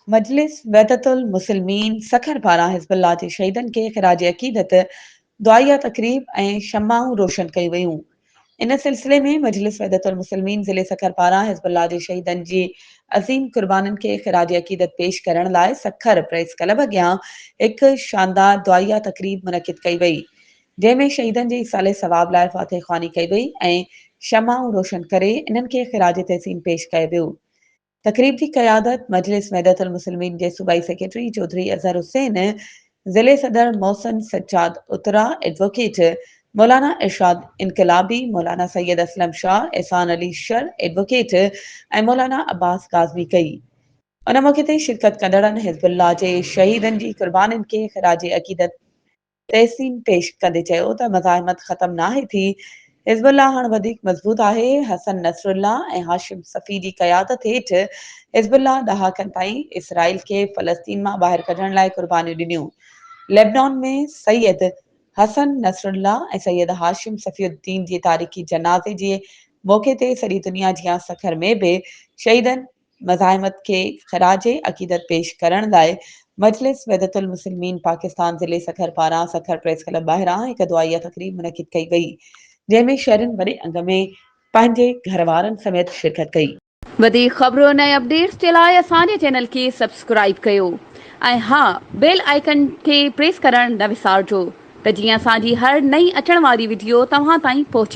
मजलिस वहदतुल मुस्लिमीन सखर पारां हिज़्बुल्लाह जे शहीदनि खे ख़िराज अक़ीदत, दुआया तक़रीब ऐं शमाऊं रोशन कयूं वयूं। इन सिलसिले में मजलिस वहदतुल मुस्लिमीन ज़िले सखर पारां हिज़्बुल्लाह जे शहीदनि जी अज़ीम क़ुर्बानियुनि खे ख़िराज अक़ीदत पेश करण लाइ सखर प्रेस क्लब अॻियां हिकु शानदार दुआया तक़रीब मुनक़िद कई वई, जंहिं में शहीदनि जे ईसाले सवाब लाइ फ़ातिह ख़्वानी कई वई ऐं शमाऊं रोशन करे इन्हनि खे ख़िराज तहसीन पेश कयो वियो। तकरीब की क़यादत मजलिस वहदतुल मुस्लिमीन के सूबाई सेक्रेटरी चौधरी अजहर हुसैन, ज़िले सदर मोहसिन सज्जाद उत्तरा, एडवोकेट मौलाना इरशाद इनकलाबी, मौलाना सैयद असलम शाह, एहसान अली शर एडवोकेट ऐं मौलाना अब्बास काज़मी कई। उन मौक़े ते शिरकत कंदड़नि हिज़्बुल्लाह जे शहीदनि जी क़ुर्बानियुनि खे ख़िराज अक़ीदत तहसीन पेश कंदे चयो त मज़ाहिमत ख़त्म नाहे थी, हिज़्बुल्लाह हाणे वधीक मज़बूत आहे। हसन नसरुल्लाह ऐं हाशिम सफ़ी जी क़यादत हेठि हिज़्बुल्लाह ॾहाकनि ताईं इसराइल खे फ़लस्तीन मां ॿाहिरि कढण लाइ क़ुर्बानियूं ॾिनियूं। लेबनान में सैयद हसन नसरुल्लाह ऐं सैयद हाशिम सफ़ीउद्दीन जी तारीख़ी जनाज़े जे मौक़े ते सॼी दुनिया जियां सखर में बि शहीदनि मज़ाहिमत खे ख़िराज अक़ीदत पेश करण लाइ मजलिस वहदतुल मुस्लिमीन पाकिस्तान ज़िले सखर पारां सखर प्रेस क्लब ॿाहिरां हिकु दुआया तक़रीब मुनक़िद कई वई, जंहिं में शहरनि वॾे अंग में पंहिंजे घर वारनि समेत शिरकत कई। वधीक ख़बरुनि ऐं अपडेट्स जे लाइ असांजे चैनल खे सब्सक्राइब कयो ऐं हा, बेल आइकन खे प्रेस करणु न विसारिजो त जीअं असांजी हर नई अचण वारी वीडियो तव्हां ताईं पहुचे।